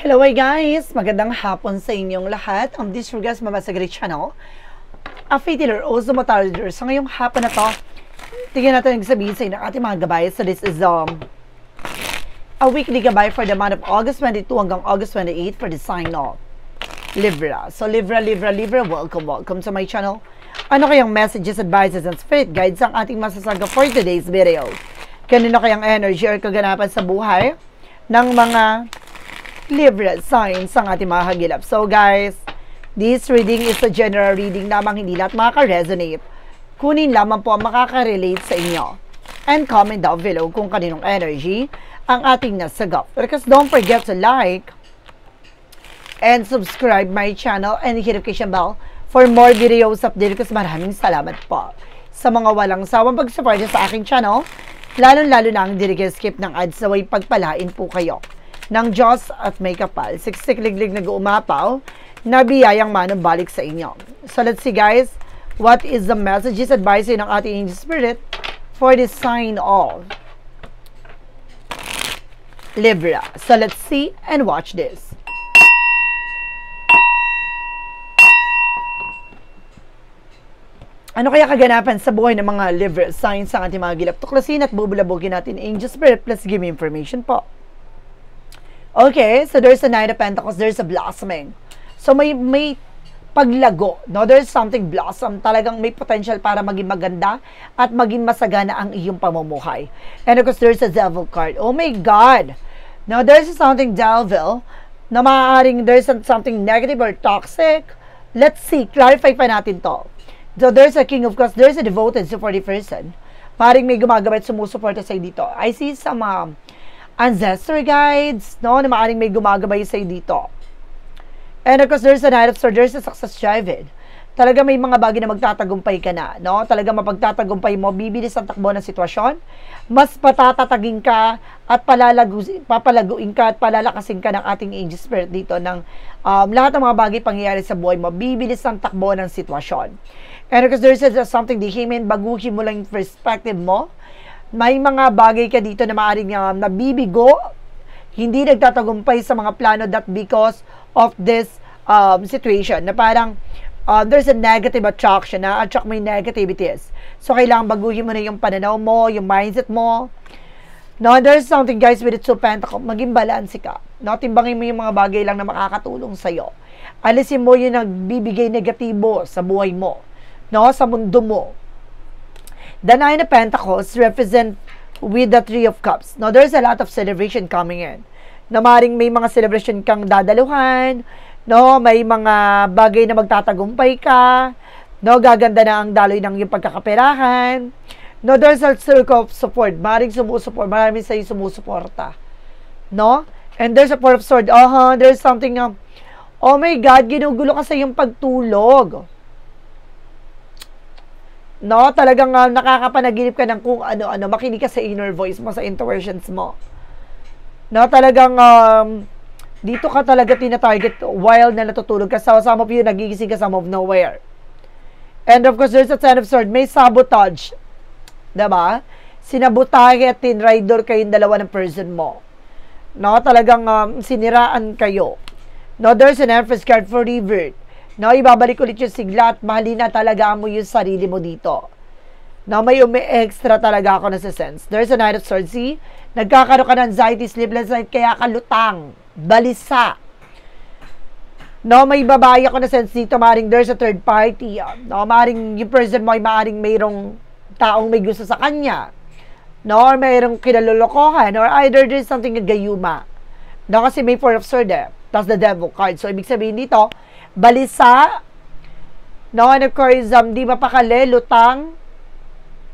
Hello guys! Magandang hapon sa inyong lahat. This is Rugas Mama sa Great Channel. A faith healer, also motarder. Sa ngayong hapon na to, tingnan natin ang sabihin sa inyo ng ating mga gabay. So this is a weekly gabay for the month of August 22 hanggang August 28 for the sign of Libra. So Libra, welcome to my channel. Ano kayang messages, advices, and spirit guides ang ating masasaga for today's video? Kanino kayang energy or kaganapan sa buhay ng mga Libra signs ang ating mga hagilap. So guys, this reading is a general reading lamang, hindi lahat makaka-resonate. Kunin lamang po ang makaka-relate sa inyo. And comment down below kung kaninong energy ang ating nasagap. Because don't forget to like and subscribe my channel and hit the notification bell for more videos update. Kasi maraming salamat po sa mga walang sawang pag-support sa aking channel. Lalo-lalo na ang skip ng ads na way pagpalain po kayo ng Diyos at may kapal. Siksik liglig nag-uumapaw na biyayang manubalik sa inyo. So let's see guys, what is the messages advice ng ating angel spirit for the sign of Libra. So let's see and watch this. Ano kaya kaganapan sa buhay ng mga Libra signs ang ating mga gilap? Tuklasin at bubulabugin natin angel spirit plus give me information po. Okay, so there's a Knight of Pentacles, there's a blossoming. So may paglago, no? There's something blossom, talagang may potential para maging maganda at maging masagana ang iyong pamumuhay. And of course, there's a Devil card. Oh my God! Now, there's something devil na maaaring there's something negative or toxic. Let's see, clarify pa natin to. So there's a King of Cups, there's a devoted supportive person. Maaaring may gumagabay at sumusuporta sa'yo dito. I see some ancestor guides, no, na maaaring may gumagabay sa'yo dito. And of course, there's a Knight of Swords, there's a success driven. Talaga may mga bagay na magtatagumpay ka na, no? Talaga mapagtatagumpay mo, bibilis ang takbo ng sitwasyon, mas patatatagin ka at papalaguin ka at palalakasin ka ng ating angel spirit dito ng lahat ng mga bagay pangyayari sa buhay mo, bibilis ang takbo ng sitwasyon. And of course, there's something dihimin, baguhin mo lang yung perspective mo. May mga bagay ka dito na maaaring nabibigo, hindi nagtatagumpay sa mga plano that because of this situation, na parang there's a negative attraction, na attract mo yung negativities. So, kailangan baguhin mo na yung pananaw mo, yung mindset mo. No, there's something guys with the Two Pentacles, maging balance ka. No, timbangin mo yung mga bagay lang na makakatulong sa'yo. Alisin mo yung nagbibigay negatibo sa buhay mo, no, sa mundo mo. The Nine of Pentacles represent with the Three of Cups. Now, there's a lot of celebration coming in. Na maring may mga celebration kang dadaluhan, no, may mga bagay na magtatagumpay ka, no, gaganda na ang daloy ng iyong pagkakaperahan. No, there's a circle of support. Maring sumusuport, maraming sa'yo sumusuporta. No? And there's a Four of Swords. There's something oh my God, ginugulo ka sa iyong pagtulog. No, talagang nakakapanaginip ka ng kung ano-ano, makinig ka sa inner voice mo, sa intuitions mo. No, talagang dito ka talaga tina-target while na natutulog ka. Some of you, nagigising ka some of nowhere. And of course, there's a Ten of Swords. May sabotage. Diba? Sinabotahe at tinrider kayong dalawa ng person mo. No, talagang siniraan kayo. No, there's an Empress card for revert. No, ibabalik ulit yung sigla at mahalin na talaga mo yung sarili mo dito. No, may extra talaga ako na sa sense. There's a Knight of Swords. See? Nagkakaroon ka ng anxiety, sleepless night, kaya ka lutang, balisa. No, may babae ako na sense dito, maaaring there's a third party. No, maaaring yung person mo ay maaaring mayroong taong may gusto sa kanya. No, or mayroong kinalolokohan, or either there's something na gayuma. No, kasi may Four of Swords That's the Devil card. So, ibig sabihin dito, balisa, no, and of course, di mapakali, lutang,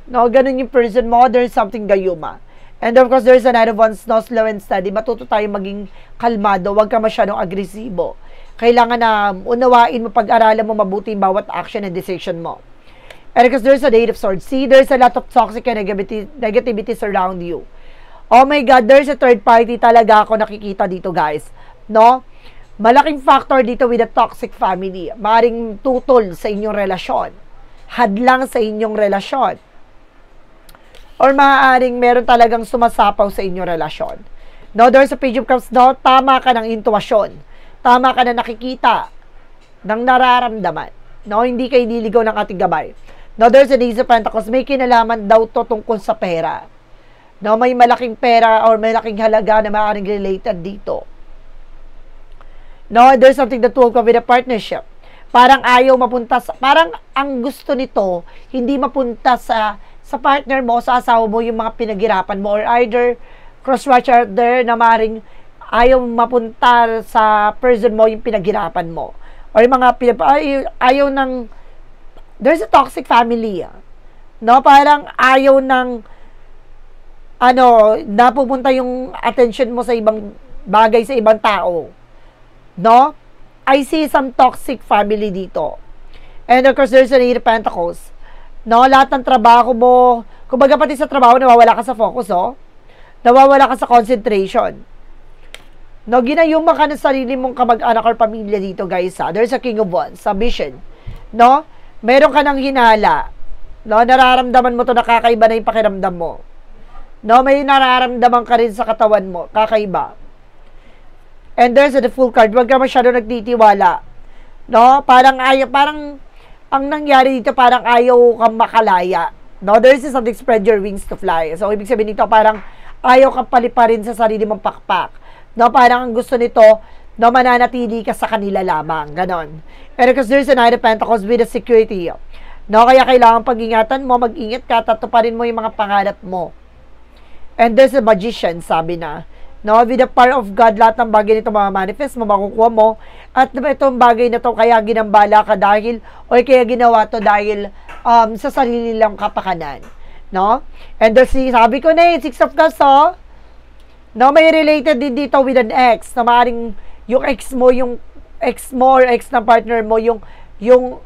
no, ganun yung person mo, there's something gayuma. And of course, there's a Knight of Wands, no, slow and steady, matuto tayo maging kalmado, huwag ka masyadong agresibo. Kailangan na unawain mo, pag-aralan mo mabuti yung bawat action and decision mo. And because there's a Eight of Swords, see, there's a lot of toxic and negativities around you. Oh my God, there's a third party talaga ako nakikita dito, guys. No? Malaking factor dito with a toxic family. Maring tutol sa inyong relasyon. Hadlang sa inyong relasyon. Or maaaring meron talagang sumasapaw sa inyong relasyon. No, there's a Page of Cups, no, tama ka ng intuition. Tama ka na nakikita ng nararamdaman. No, hindi kayo niligaw ng ating gabay. No, there's an Ace of Pentacles, may kinalaman daw to tungkol sa pera. No, may malaking pera or malaking halaga na maaaring related dito. No, there's something that will come with a partnership. Parang ayaw mapunta sa, parang ang gusto nito, hindi mapunta sa partner mo, sa asawa mo, yung mga pinaghirapan mo, or either cross-watcher there na maring ayaw mapunta sa person mo yung pinaghirapan mo. Or yung mga ayaw ng, there's a toxic family. No, parang ayaw ng, napupunta yung attention mo sa ibang bagay, sa ibang tao. No? I see some toxic family dito. And of course, there's an Eight of Pentacles. No, lahat ng trabaho mo, kumbaga pati sa trabaho, nawawala ka sa focus, nawawala ka sa concentration. No, ginayuma ka ng sarili mong kamag-anak or pamilya dito, guys, There's a King of Wands, sa vision. No? Meron ka ng hinala. No, nararamdaman mo to, nakakaiba na yung pakiramdam mo. No, may nararamdaman ka rin sa katawan mo, kakaiba. And there's a full card. Huwag ka masyado nagtitiwala. No? Parang ang nangyari dito, parang ayaw kang makalaya. No? There's something, spread your wings to fly. So, ibig sabihin nito, parang ayaw kang paliparin sa sarili mong pakpak. No? Parang ang gusto nito, no, mananatili ka sa kanila lamang. Ganon. And because there's a Knight of Pentacles with a security. No? Kaya kailangan pag-ingatan mo, mag-ingat ka, tatuparin mo yung mga pangarap mo. And there's a Magician, sabi na. No, with the power of God, lahat ng bagay nito mamamanifest mo, makukuha mo. At itong bagay na to, kaya ginambala ka dahil, o kaya ginawa to dahil sa sarili lang kapakanan. No? And sabi ko na Six of Cups, no, may related din dito with an ex, na maaaring yung ex mo, or ex ng partner mo, yung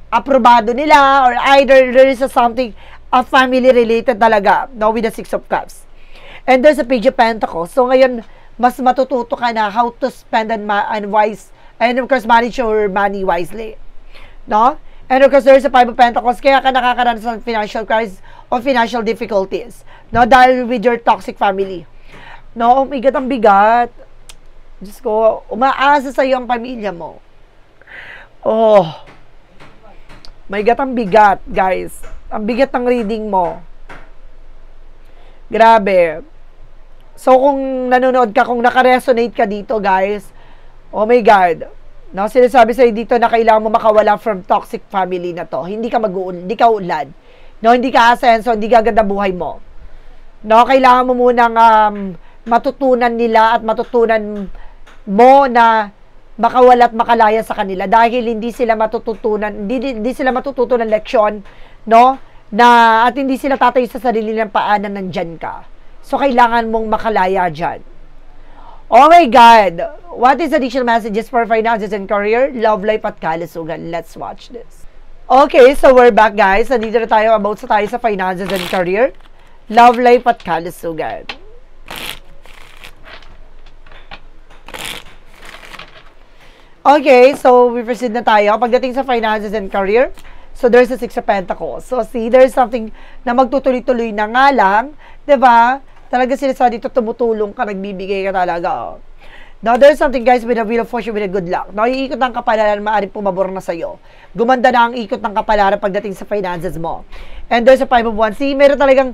aprobado nila, or either there is something, a family related talaga, no, with the Six of Cups. And there's a Page of Pentacles. So, ngayon, mas matututo ka na how to spend and of course, manage your money wisely. No? And of course, there's a Five of Pentacles. Kaya ka nakakaranas ng financial crisis or financial difficulties. No? Dahil with your toxic family. No? Oh my God, ang bigat. Diyos ko, umaasa sa'yo ang pamilya mo. Oh. My God, ang bigat, guys. Ang bigat ng reading mo. Grabe. So, kung nanonood ka, kung naka-resonate ka dito, guys, oh my God. No, sinasabi sa'yo dito na kailangan mo makawala from toxic family na to. Hindi ka hindi ka ulad. No, hindi ka asenso, hindi gaganda buhay mo. No, kailangan mo munang matutunan nila at matutunan mo na makawala at makalaya sa kanila dahil hindi sila matututunan, hindi sila matututunan leksyon, no? At hindi sila tatayo sa sarili ng paanan nandyan ka. So, kailangan mong makalaya dyan. Oh my God! What is additional messages for finances and career, love life at kalusugan? Let's watch this. Okay, so we're back, guys. Nandito na tayo sa finances and career, love life at kalusugan. Okay, so we proceed na tayo. Pagdating sa finances and career, so there's a Six of Pentacles. So see, there's something na magtutuloy-tuloy na nga lang, 'di ba? Talaga sila sa dito tumutulong ka, nagbibigay ka talaga. Now, there's something, guys, with a wheel of fortune, with a good luck. Now, iikot ng kapalaran, maaaring pumabor na sa'yo. Gumanda na ang ikot ng kapalaran pagdating sa finances mo. And there's a Five of Wands. See, meron talagang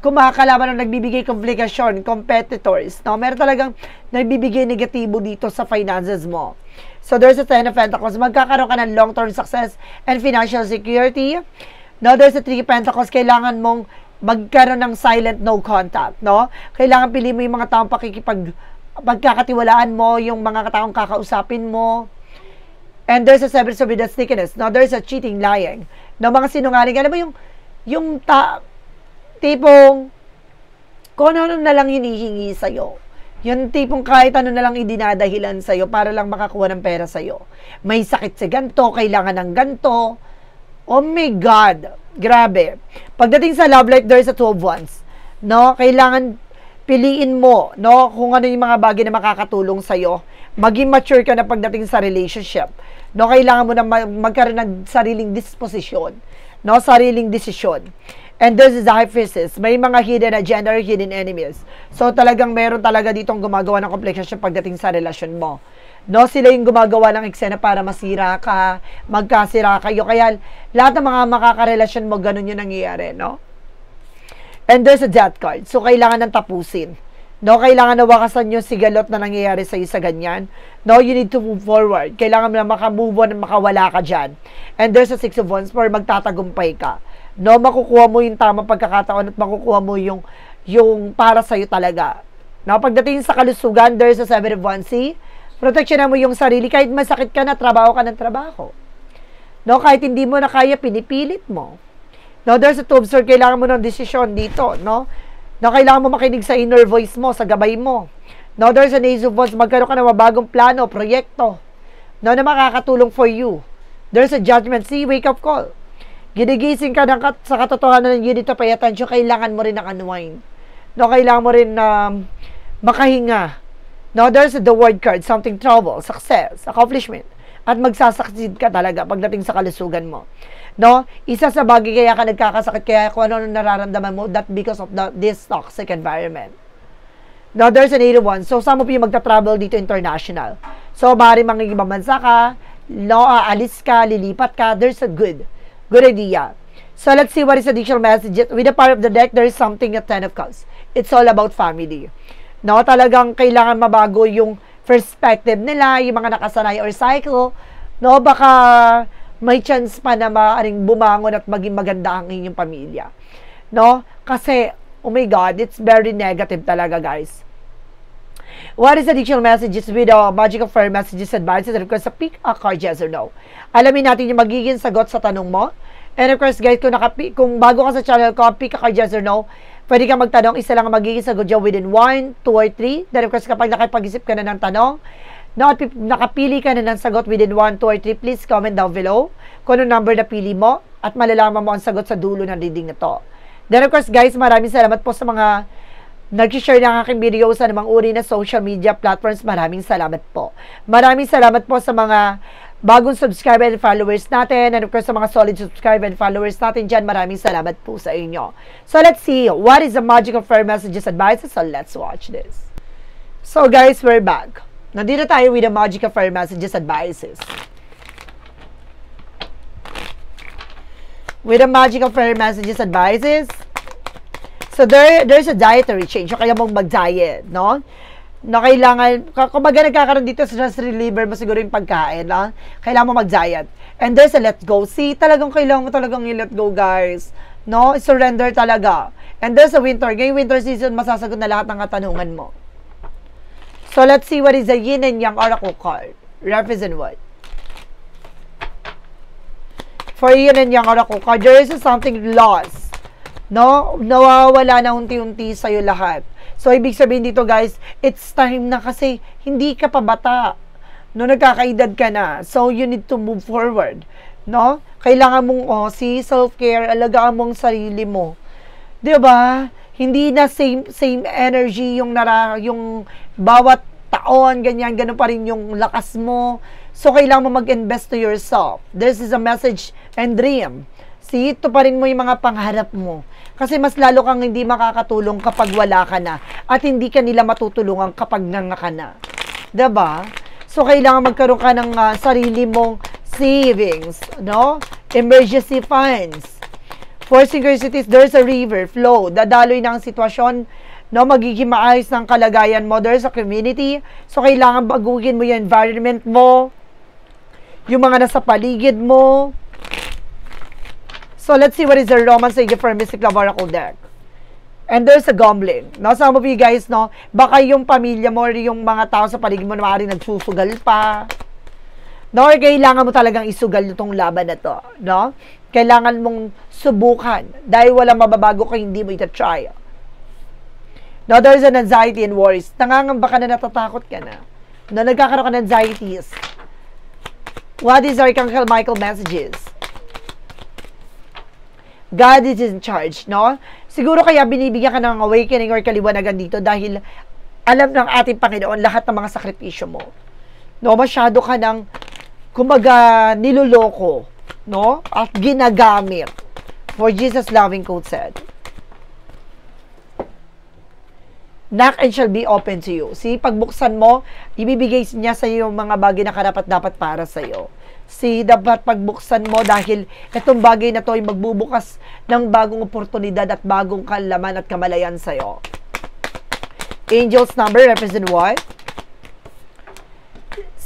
kumakalaban na nagbibigay komplikasyon, competitors. No? Meron talagang nagbibigay negatibo dito sa finances mo. So, there's a Ten of Pentacles. Magkakaroon ka ng long-term success and financial security. Now, there's a Three of Pentacles. Kailangan mong magkaroon ng silent no contact, no? Kailangan pili mo yung mga taong pagkakatiwalaan mo, yung mga taong kakausapin mo. And there's a Seven of Swords stickiness. Now, there's a cheating, lying. No, mga sinungaling. Alam mo yung tipong kung ano na lang hinihingi sa'yo. Yung tipong kahit ano na lang idinadahilan sa'yo para lang makakuha ng pera sa'yo. May sakit sa ganto, kailangan ng ganto. Oh my God! Grabe. Pagdating sa love life, there's a Two of Wands. No? Kailangan piliin mo, no? Kung ano yung mga bagay na makakatulong sa'yo. Maging mature ka na pagdating sa relationship. No? Kailangan mo na magkaroon ng sariling disposisyon. No? Sariling desisyon. And this is the High Priestess. May mga hidden agenda or hidden enemies. So, talagang meron talaga ditong gumagawa ng komplikasyon pagdating sa relasyon mo. No, sila yung gumagawa ng eksena para masira ka, magkasira kayo. Kaya, lahat ng mga makakarelasyon mo, ganun yung nangyayari, no? And there's a Death card. So, kailangan ng tapusin. No, kailangan na wakasan yung sigalot na nangyayari sa'yo sa ganyan. No, you need to move forward. Kailangan na makamove on, makawala ka dyan. And there's a Six of Wands for magtatagumpay ka. No, makukuha mo yung tamang pagkakataon at makukuha mo yung para sa'yo talaga. No, pagdating sa kalusugan, there's a Seven of Wands. Proteksyonan mo yung sarili. Kahit masakit ka na, trabaho ka ng trabaho. No, kahit hindi mo na kaya, pinipilit mo. No, there's a Two of Swords. Kailangan mo ng desisyon dito, no? No, kailangan mo makinig sa inner voice mo, sa gabay mo. No, there's an Ace of Wands. Magkaroon ka ng mabagong plano, proyekto. No, na makakatulong for you. There's a Judgment. Wake up call. Ginigising ka sa katotohanan ng you need to pay attention. Kailangan mo rin ng unwind. No, kailangan mo rin makahinga. No, there's the Word card. Something trouble, success, accomplishment. At magsasucceed ka talaga pagdating sa kalusugan mo. No, isa sa bagay kaya ka nagkakasakit, kaya kung ano nararamdaman mo, that because of this toxic environment. No, there's an 8 of Wands. So, some of you magta-travel dito international. So, maaaring mangingibang bansa ka, no, aalis ka, lilipat ka, there's a good idea. So, let's see what is additional messages. With the power of the deck, there is something at 10 of Cups. It's all about family. No, talagang kailangan mabago yung perspective nila, yung mga nakasanay or cycle. No, baka may chance pa na maaaring bumangon at maging maganda ang inyong pamilya. No, kasi, oh my God, it's very negative talaga, guys. What is additional messages with the Magic of Fire messages, advices, and of course, pick a card, yes or no. Alamin natin yung magiging sagot sa tanong mo. And of course, guys, kung bago ka sa channel ko, pick a card, yes or no, pwede ka magtanong, isa lang ang magiging sagot dyan within 1, 2, or 3. Then of course, kapag nakapag-isip ka na ng tanong, nakapili ka na ng sagot within 1, 2, or 3, please comment down below kung anong number na pili mo at malalaman mo ang sagot sa dulo ng reading na to. Then of course, guys, maraming salamat po sa mga nag-share ng aking video sa namang uri na social media platforms. Maraming salamat po. Maraming salamat po sa mga bagong subscriber and followers natin, and of course sa mga solid subscriber and followers natin dyan. Maraming salamat po sa inyo. So let's see what is the Magic of Fire messages, advices. So let's watch this. So guys, we're back. Nandito tayo with the Magic of Fire messages, advices. With the Magic of Fire messages, advices. So there's a dietary change. So kaya mong mag-diet, no? Na kailangan, kumbaga nagkakaroon dito sa stress reliever mo siguro yung pagkain, no? Kailangan mo mag-diet. And there's a let go. See, talagang kailangan mo talagang i-let go, guys. No? Surrender talaga. And there's a winter. Ngayong winter season, masasagot na lahat ng katanungan mo. So let's see what is the Yin and Yang Oracle card. Represent what? For Yin and Yang Oracle card, there is something lost. No? Nawawala na unti-unti sa'yo lahat. So, ibig sabihin dito, guys, it's time na kasi hindi ka pa bata. No, nagkakaedad ka na. So, you need to move forward. No? Kailangan mong, self-care, alagaan mong sarili mo. 'Di ba? Hindi na same energy yung bawat taon, ganyan pa rin yung lakas mo. So, kailangan mo mag-invest to yourself. This is a message and dream. See, ito pa rin mo yung mga pangarap mo. Kasi mas lalo kang hindi makakatulong kapag wala ka na. At hindi ka nila matutulungan kapag nanga ka na. Diba? So, kailangan magkaroon ka ng sarili mong savings. No? Emergency funds. For synchronicities, there's a river flow. Dadaloy ng sitwasyon. No? Magiging maayos ng kalagayan mo. There's a community. So, kailangan baguhin mo yung environment mo. Yung mga nasa paligid mo. So, let's see what is the romance I give for a Mystic Love Oracle deck. And there's a gambling. No? Some of you guys, no? Baka yung pamilya mo or yung mga tao sa paligid mo na maaaring nagsusugal pa. No? Or kailangan mo talagang isugal itong laban na to. No? Kailangan mong subukan. Dahil walang mababago kung hindi mo ita-try. No? There's an anxiety and worries. Nangangamba ka na, natatakot ka na. No? Nagkakaroon ka ng anxieties. What is Archangel Michael messages? God is in charge, no? Siguro kaya binibigyan ka ng awakening or kaliwanagan dito dahil alam ng ating Panginoon lahat ng mga sakripisyo mo. No? Masyado ka ng, kumbaga, niloloko, no? At ginagamit. For Jesus' loving quote said, knock and shall be open to you. See, pagbuksan mo, ibibigay niya sa iyo mga bagay na karapat-dapat para sa iyo. See, dapat pagbuksan mo dahil itong bagay na to ay magbubukas ng bagong oportunidad at bagong kalaman at kamalayan sa iyo. Angel's number represent what?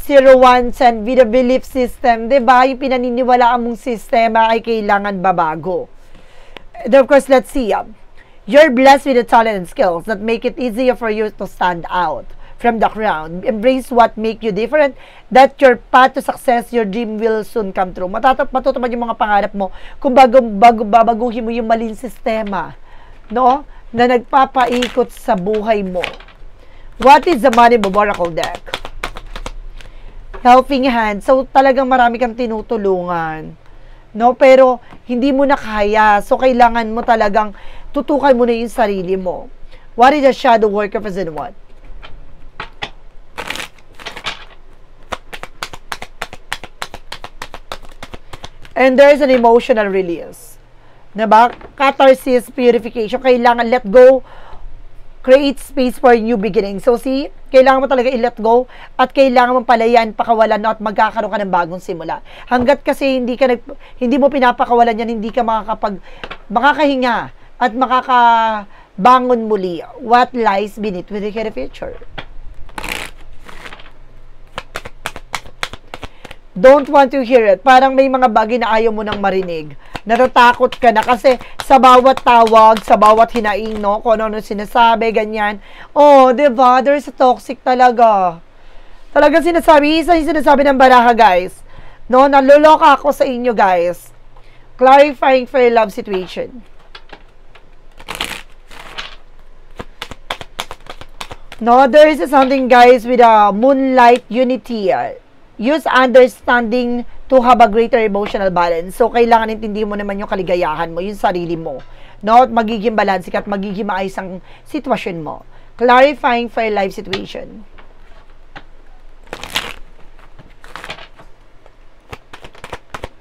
0110 with a belief system. Diba? Yung pinaniniwalaan mong sistema ay kailangan babago. And of course, let's see. You're blessed with the talent and skills that make it easier for you to stand out from the crowd. Embrace what make you different. That your path to success, your dream will soon come true. Matutupad yung mga pangarap mo kung babaguhin mo yung maling sistema, no? Na nagpapaikot sa buhay mo. What is the Money Oracle deck? Helping hand. So, talagang marami kang tinutulungan. No? Pero, hindi mo na kaya. So, kailangan mo talagang tutukan mo na yung sarili mo. What is the shadow work represent what? And there is an emotional release. Diba? Catharsis, purification. Kailangan let go, create space for new beginning. So see, kailangan mo talaga i-let go at kailangan mo palayan, pakawalan at magkakaroon ka ng bagong simula. Hanggat kasi hindi mo pinapakawalan yan, hindi ka makakahinga at makakabangon muli what lies beneath with the future. Don't want to hear it. Parang may mga bagay na ayaw mo nang marinig. Natatakot ka na kasi sa bawat tawag, sa bawat hinaing, no? Kung ano sinasabi, ganyan. Oh, diba? There's a toxic talaga. Talaga sinasabi, isa yung sinasabi ng baraha, guys. No, naluloka ako sa inyo, guys. Clarifying for your love situation. No, there is something, guys, with a moonlight unity. Use understanding to have a greater emotional balance. So, kailangan intindihin mo naman yung kaligayahan mo, yung sarili mo. No? At magiging balance ka at magiging maayos ang sitwasyon mo. Clarifying for your life situation.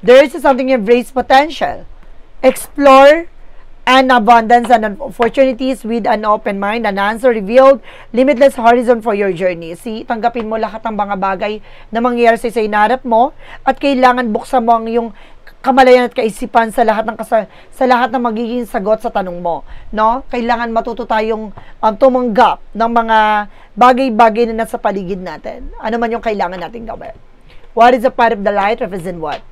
There is something embrace potential. Explore an abundance and opportunities with an open mind, an answer revealed, limitless horizon for your journey. See, tanggapin mo lahat ng mga bagay na mangyayari sa inarap mo at kailangan buksan mo ang iyong kamalayan at kaisipan sa lahat ng magiging sagot sa tanong mo, no? Kailangan matuto tayong tumanggap ng mga bagay-bagay na nasa paligid natin. Ano man yung kailangan nating gawin. What is a part of the light represent what?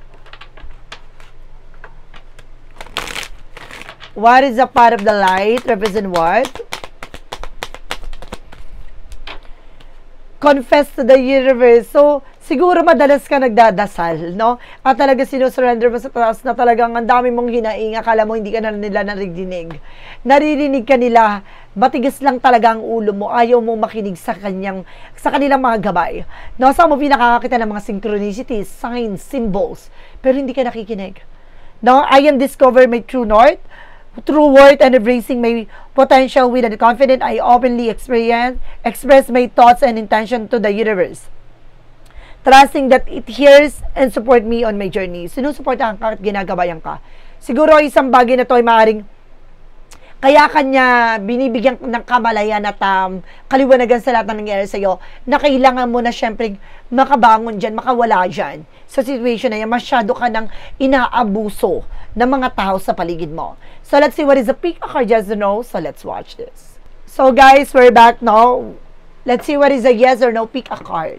What is a part of the light represent what? Confess to the universe. So, siguro madalas ka nagdadasal, no? At talaga sinusurrender mo sa taas na talagang ang dami mong hinaing, akala mo hindi ka na nila naririnig. Naririnig ka nila, matigas lang talaga ang ulo mo, ayaw mo makinig sa kanilang mga gabay. No? Saan mo pinakakakita ng mga synchronicities, signs, symbols, pero hindi ka nakikinig. No? I am discover my true north, true worth and embracing my potential with a confident I openly express my thoughts and intention to the universe. Trusting that it hears and support me on my journey. Sinusuportahan ka at ginagabayan ka. Siguro isang bagay na to ay maaaring kaya kanya binibigyan ng kamalayan at kaliwanagan sa lahat ng nangyayari sa'yo na kailangan mo na syempre makabangon dyan, makawala dyan. Sa situation na yan, masyado ka nang inaabuso ng mga tao sa paligid mo. So, let's see what is the pick a card, yes or no. So, let's watch this. So, guys, we're back now. Let's see what is a yes or no, pick a card.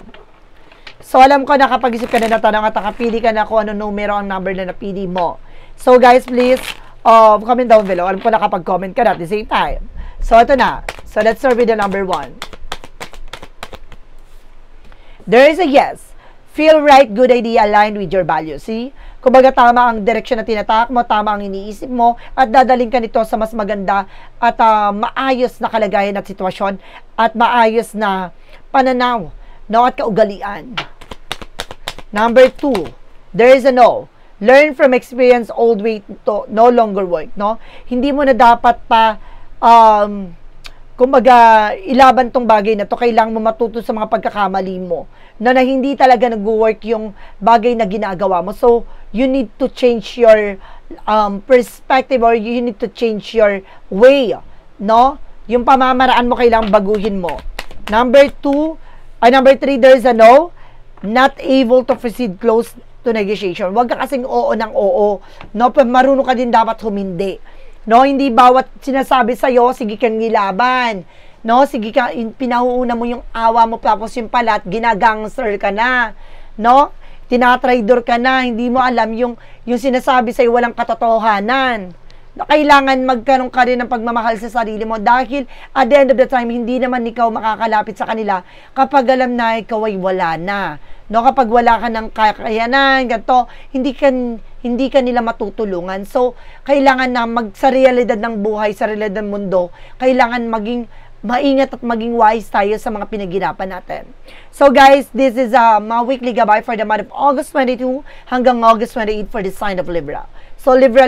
So, alam ko nakapag-isip ka na natanong at nakapili ka na kung ano numero ang number na napili mo. So, guys, please, comment down below. Alam ko nakapag-comment ka na at the same time. So, ito na. So, let's start with the number 1. There is a yes. Feel right, good idea, aligned with your values. See? Kumbaga, tama ang direksyon na tinatak mo, tama ang iniisip mo, at dadaling ka nito sa mas maganda at maayos na kalagayan at sitwasyon at maayos na pananaw, no, at kaugalian. Number 2, there is a no. Learn from experience, old way to no longer work, no? Hindi mo na dapat pa kumbaga ilaban tong bagay na to, kailangan mo matuto sa mga pagkakamali mo na hindi talaga nag-work yung bagay na ginagawa mo. So, you need to change your perspective, or you need to change your way, no? Yung pamamaraan mo kailangang baguhin mo. Number 3, there's a no, not able to proceed close to negotiation. Huwag ka kasing oo ng oo, no? Marunong ka din dapat humindi, no? Hindi bawat sinasabi sa'yo, sige kang nilaban, no? Sige ka, pinauuna mo yung awa mo, tapos yung palat, ginagangster ka na, no? Tinatraidor ka na, hindi mo alam yung sinasabi sa'yo walang katotohanan. Kailangan magkaroon ka rin ng pagmamahal sa sarili mo, dahil at the end of the time, hindi naman ikaw makakalapit sa kanila kapag alam na ikaw ay wala na. No, kapag wala ka ng kakayanan, ganito, hindi ka nila matutulungan. So, kailangan na sa realidad ng buhay, sa realidad ng mundo, kailangan maging maingat at maging wise tayo sa mga pinagirapan natin. So guys, this is my weekly gabay for the month of August 22 hanggang August 28 for the sign of Libra. So Libra,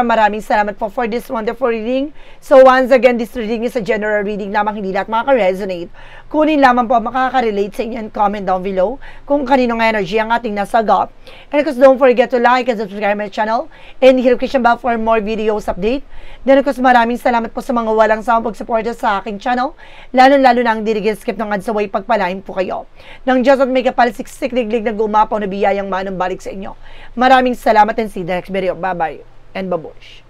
maraming salamat po for this wonderful reading. So once again, this reading is a general reading lamang, hindi lahat makaka-resonate. Kunin lamang po makaka-relate sa inyo, and comment down below kung kanino ng energy ang ating nasagap. And of course, don't forget to like and subscribe my channel and hit the notification bell for more videos update. Then of course, maraming salamat po sa mga walang sawang pagsuporta sa aking channel, lalo na ang skip ng ads away, pagpalain po kayo ng Diyos at may kapalisiksik liglig na gumapaw na biyayang manong balik sa inyo. Maraming salamat and see you the next video. Bye-bye and babush.